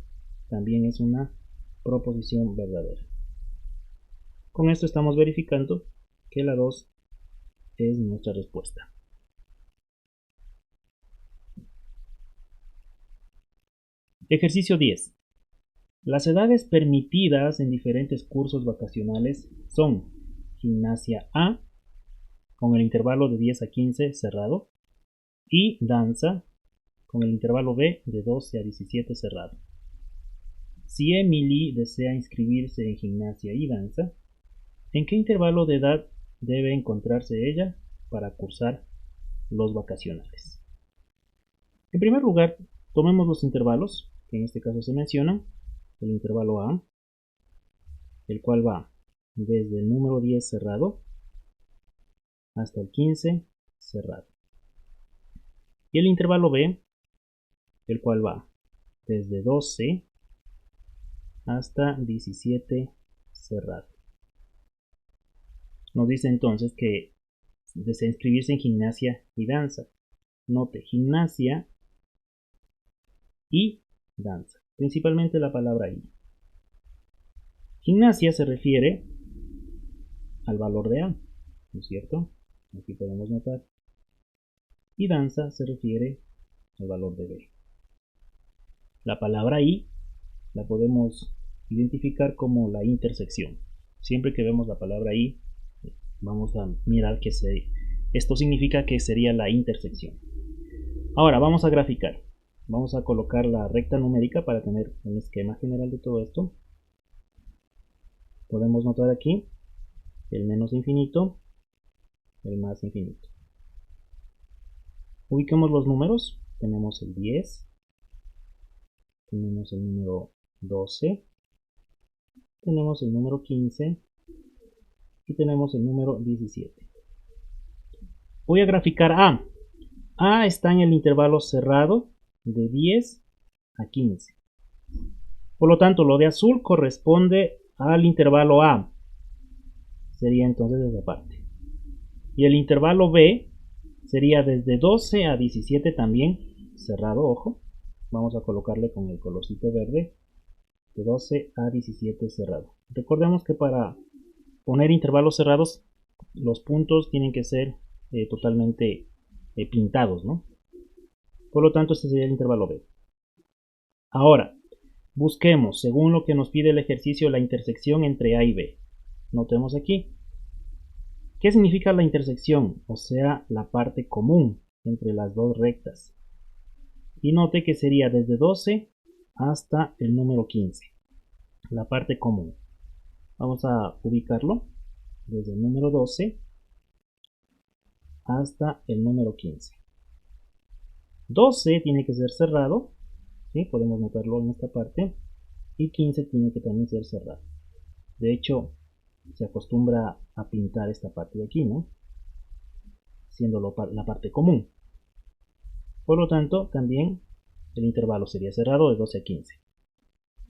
También es una proposición verdadera. Con esto estamos verificando que la 2 es nuestra respuesta. Ejercicio 10. Las edades permitidas en diferentes cursos vacacionales son gimnasia A, con el intervalo de 10 a 15 cerrado, y danza, con el intervalo B de 12 a 17 cerrado. Si Emily desea inscribirse en gimnasia y danza, ¿en qué intervalo de edad debe encontrarse ella para cursar los vacacionales? En primer lugar, tomemos los intervalos, que en este caso se mencionan, el intervalo A, el cual va desde el número 10 cerrado hasta el 15 cerrado. Y el intervalo B, el cual va desde 12 hasta 17 cerrado. Nos dice entonces que desea inscribirse en gimnasia y danza. Note, gimnasia y danza, principalmente la palabra y. Gimnasia se refiere al valor de A, ¿no es cierto? Aquí podemos notar. Y danza se refiere al valor de B. La palabra I la podemos identificar como la intersección. Siempre que vemos la palabra I, vamos a mirar que esto significa que sería la intersección. Ahora vamos a graficar. Vamos a colocar la recta numérica para tener un esquema general de todo esto. Podemos notar aquí el menos infinito, el más infinito. Ubiquemos los números. Tenemos el 10, tenemos el número 12, tenemos el número 15 y tenemos el número 17. Voy a graficar A. A está en el intervalo cerrado de 10 a 15. Por lo tanto, lo de azul corresponde al intervalo A. Sería entonces esa parte. Y el intervalo B sería desde 12 a 17 también cerrado, ojo. Vamos a colocarle con el colorcito verde. De 12 a 17 cerrado. Recordemos que para poner intervalos cerrados, los puntos tienen que ser totalmente pintados, ¿no? Por lo tanto, este sería el intervalo B. Ahora, busquemos, según lo que nos pide el ejercicio, la intersección entre A y B. Notemos aquí. ¿Qué significa la intersección? O sea, la parte común entre las dos rectas. Y note que sería desde 12 hasta el número 15. La parte común. Vamos a ubicarlo desde el número 12 hasta el número 15. 12 tiene que ser cerrado, ¿sí? Podemos notarlo en esta parte, y 15 tiene que también ser cerrado. De hecho, se acostumbra a pintar esta parte de aquí, ¿no? Siendo la parte común. Por lo tanto, también el intervalo sería cerrado de 12 a 15.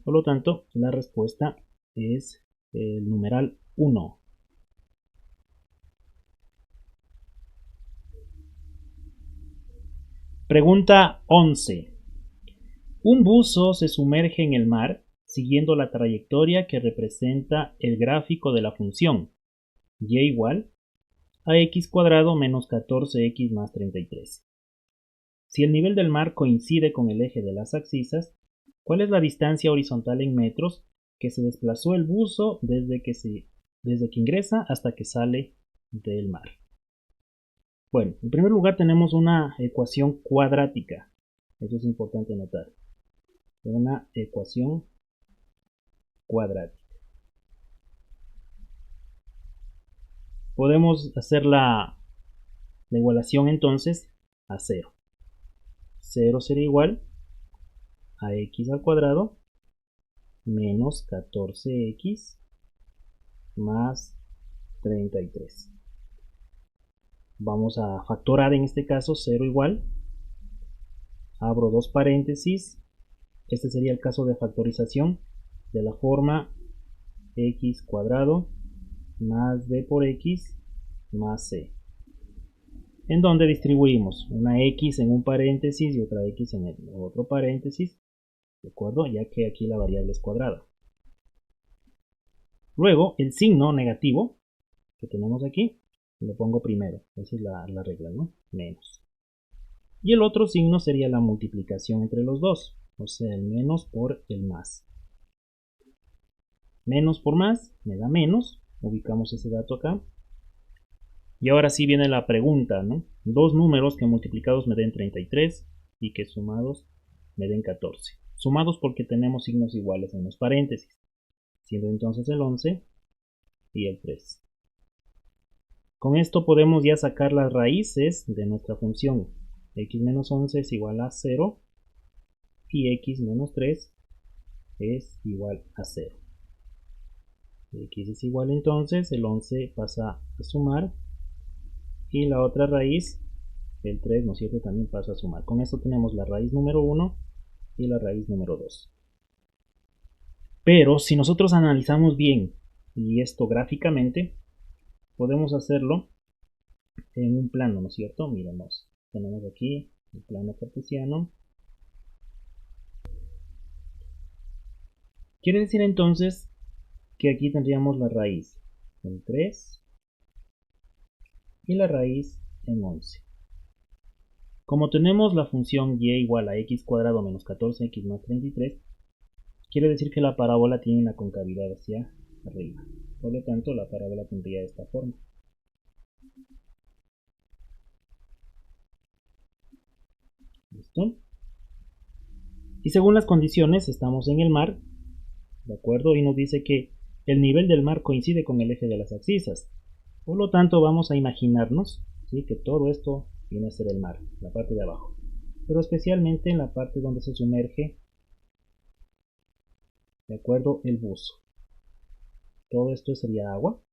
Por lo tanto, la respuesta es el numeral 1. Pregunta 11. Un buzo se sumerge en el mar siguiendo la trayectoria que representa el gráfico de la función y igual a x cuadrado menos 14x más 33. Si el nivel del mar coincide con el eje de las abscisas, ¿cuál es la distancia horizontal en metros que se desplazó el buzo desde que ingresa hasta que sale del mar? Bueno, en primer lugar tenemos una ecuación cuadrática. Eso es importante notar. Una ecuación cuadrática. Podemos hacer la igualación entonces a 0. 0 sería igual a x al cuadrado menos 14x más 33. Vamos a factorar en este caso 0 igual. Abro dos paréntesis. Este sería el caso de factorización de la forma x cuadrado más b por x más c, en donde distribuimos una x en un paréntesis y otra x en el otro paréntesis, ¿de acuerdo? Ya que aquí la variable es cuadrada. Luego, el signo negativo que tenemos aquí, lo pongo primero, esa es la regla, ¿no? Menos. Y el otro signo sería la multiplicación entre los dos, o sea, el menos por el más. Menos por más me da menos, ubicamos ese dato acá. Y ahora sí viene la pregunta, ¿no? Dos números que multiplicados me den 33 y que sumados me den 14. Sumados porque tenemos signos iguales en los paréntesis, siendo entonces el 11 y el 3. Con esto podemos ya sacar las raíces de nuestra función. X menos 11 es igual a 0 y x menos 3 es igual a 0. X es igual entonces, el 11 pasa a sumar y la otra raíz, el 3, ¿no es cierto?, también pasa a sumar. Con esto tenemos la raíz número 1 y la raíz número 2. Pero si nosotros analizamos bien y esto gráficamente, podemos hacerlo en un plano, ¿no es cierto? Miremos, tenemos aquí el plano cartesiano. Quiere decir entonces que aquí tendríamos la raíz en 3 y la raíz en 11. Como tenemos la función y igual a x cuadrado menos 14x más 33, quiere decir que la parábola tiene una concavidad hacia arriba. Por lo tanto, la parábola tendría esta forma. ¿Listo? Y según las condiciones, estamos en el mar, ¿de acuerdo? Y nos dice que el nivel del mar coincide con el eje de las abscisas. Por lo tanto, vamos a imaginarnos, ¿sí?, que todo esto viene a ser el mar, la parte de abajo. Pero especialmente en la parte donde se sumerge, ¿de acuerdo?, el buzo. Todo esto sería agua.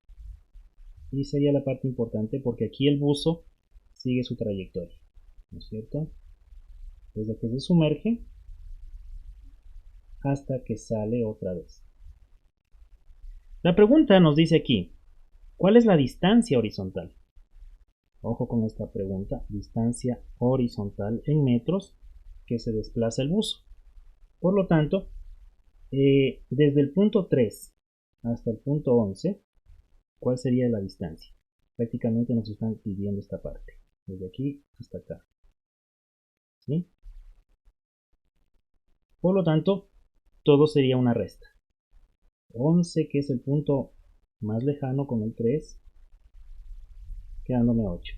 y sería la parte importante porque aquí el buzo sigue su trayectoria, ¿no es cierto? Desde que se sumerge hasta que sale otra vez. La pregunta nos dice aquí, ¿cuál es la distancia horizontal? Ojo con esta pregunta, distancia horizontal en metros que se desplaza el buzo. Por lo tanto, desde el punto 3 hasta el punto 11, ¿cuál sería la distancia? Prácticamente nos están pidiendo esta parte, desde aquí hasta acá. ¿Sí? Por lo tanto, todo sería una resta. 11, que es el punto más lejano con el 3, quedándome 8.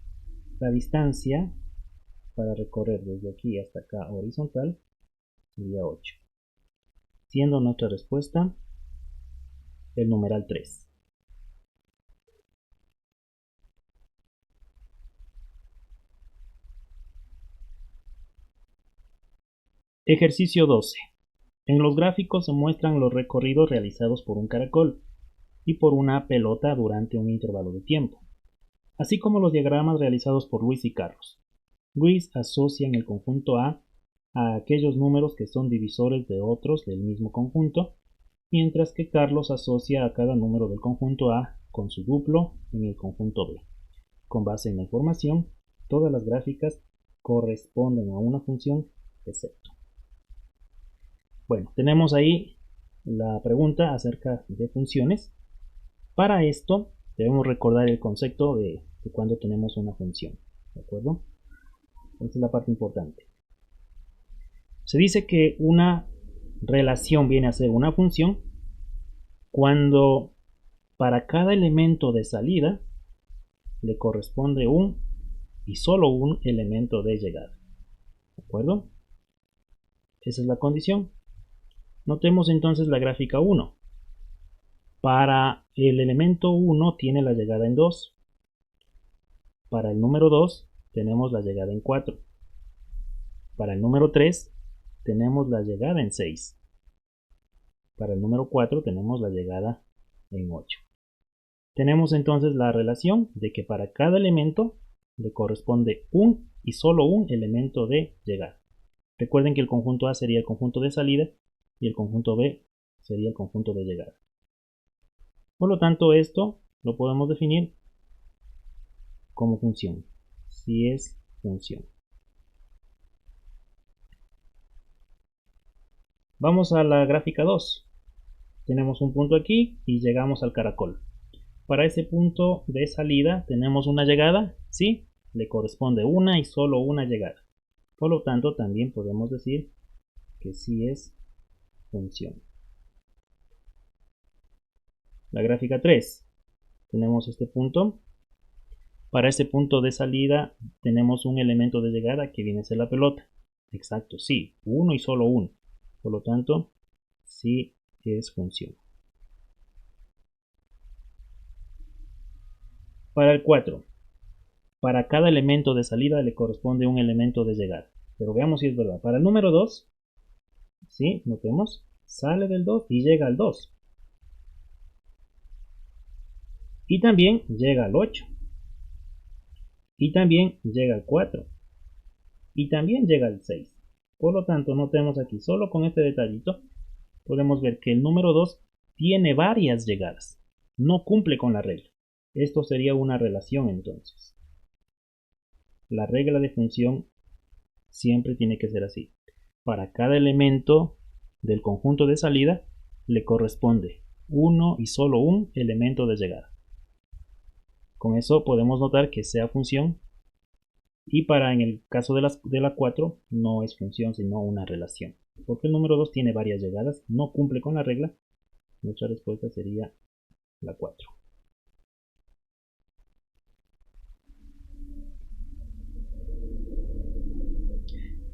La distancia para recorrer desde aquí hasta acá horizontal sería 8. Siendo nuestra respuesta el numeral 3. Ejercicio 12. En los gráficos se muestran los recorridos realizados por un caracol y por una pelota durante un intervalo de tiempo, así como los diagramas realizados por Luis y Carlos. Luis asocia en el conjunto A aquellos números que son divisores de otros del mismo conjunto, mientras que Carlos asocia a cada número del conjunto A con su duplo en el conjunto B. Con base en la información, todas las gráficas corresponden a una función excepto. Bueno, tenemos ahí la pregunta acerca de funciones. Para esto debemos recordar el concepto de cuando tenemos una función, ¿de acuerdo? Esta es la parte importante. Se dice que una relación viene a ser una función cuando para cada elemento de salida le corresponde un y solo un elemento de llegada. ¿De acuerdo? Esa es la condición. Notemos entonces la gráfica 1. Para el elemento 1 tiene la llegada en 2. Para el número 2 tenemos la llegada en 4. Para el número 3 tenemos la llegada en 6. Para el número 4 tenemos la llegada en 8. Tenemos entonces la relación de que para cada elemento le corresponde un y solo un elemento de llegada. Recuerden que el conjunto A sería el conjunto de salida y el conjunto B sería el conjunto de llegada. Por lo tanto, esto lo podemos definir como función, si es función. Vamos a la gráfica 2. Tenemos un punto aquí y llegamos al caracol. Para ese punto de salida tenemos una llegada, ¿sí? Le corresponde una y solo una llegada. Por lo tanto, también podemos decir que sí es función. La gráfica 3. Tenemos este punto. Para este punto de salida tenemos un elemento de llegada que viene a ser la pelota. Exacto, sí, uno y solo uno. Por lo tanto, sí es función. Para el 4. Para cada elemento de salida le corresponde un elemento de llegada. Pero veamos si es verdad. Para el número 2, ¿sí? Notemos, sale del 2 y llega al 2. Y también llega al 8. Y también llega al 4. Y también llega al 6. Por lo tanto, notemos aquí, solo con este detallito, podemos ver que el número 2 tiene varias llegadas. No cumple con la regla. Esto sería una relación entonces. La regla de función siempre tiene que ser así. Para cada elemento del conjunto de salida le corresponde uno y solo un elemento de llegada. Con eso podemos notar que sea función y para en el caso de la 4 no es función sino una relación. Porque el número 2 tiene varias llegadas, no cumple con la regla, nuestra respuesta sería la 4.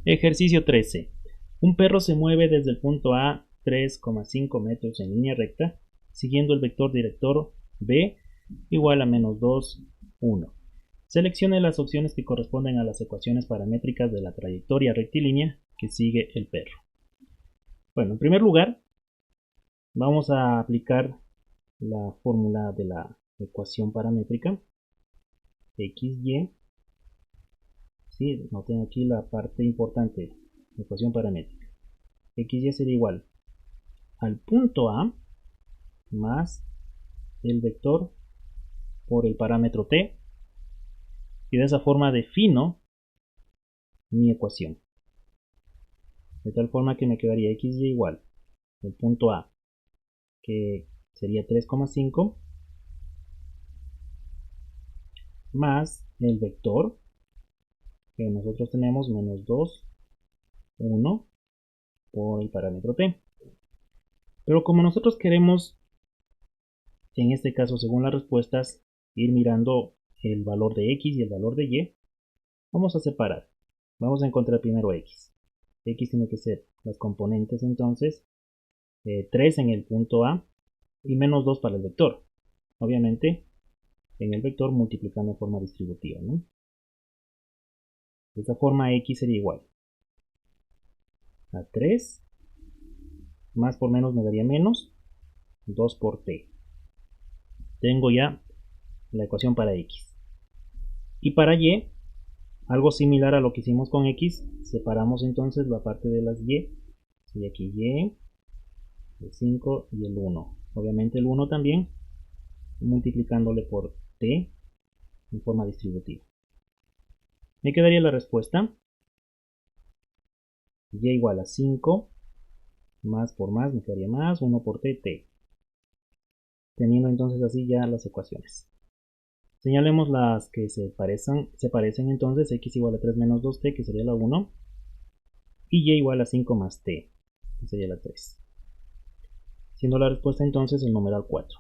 Ejercicio 13. Un perro se mueve desde el punto A 3,5 metros en línea recta, siguiendo el vector director B igual a menos 2, 1. Seleccione las opciones que corresponden a las ecuaciones paramétricas de la trayectoria rectilínea que sigue el perro. Bueno, en primer lugar, vamos a aplicar la fórmula de la ecuación paramétrica, XY, ¿sí? Noten aquí la parte importante, ecuación paramétrica. XY sería igual al punto A más el vector por el parámetro t, y de esa forma defino mi ecuación. De tal forma que me quedaría XY igual el punto A, que sería 3,5, más el vector que nosotros tenemos, menos 2, 1, por el parámetro t. Pero como nosotros queremos, en este caso según las respuestas, ir mirando el valor de x y el valor de y, vamos a separar. Vamos a encontrar primero x. X tiene que ser las componentes entonces, 3 en el punto A y menos 2 para el vector. Obviamente en el vector multiplicando en forma distributiva, ¿no? De esta forma x sería igual a 3, más por menos me daría menos, 2 por t. Tengo ya la ecuación para x. Y para y, algo similar a lo que hicimos con x, separamos entonces la parte de las y. Sería aquí y, el 5 y el 1. Obviamente el 1 también, multiplicándole por t en forma distributiva. Me quedaría la respuesta y igual a 5, más por más me quedaría más, 1 por t. Teniendo entonces así ya las ecuaciones. Señalemos las que se parecen entonces, x igual a 3 menos 2t, que sería la 1, y y igual a 5 más t, que sería la 3. Siendo la respuesta entonces el numeral 4.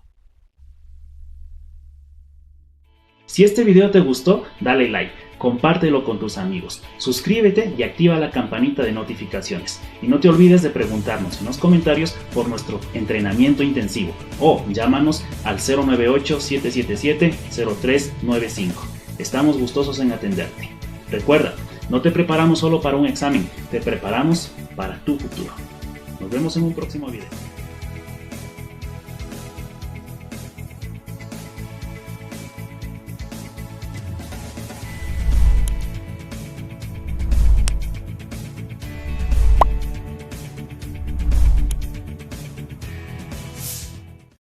Si este video te gustó, dale like, compártelo con tus amigos, suscríbete y activa la campanita de notificaciones. Y no te olvides de preguntarnos en los comentarios por nuestro entrenamiento intensivo o llámanos al 098-777-0395. Estamos gustosos en atenderte. Recuerda, no te preparamos solo para un examen, te preparamos para tu futuro. Nos vemos en un próximo video.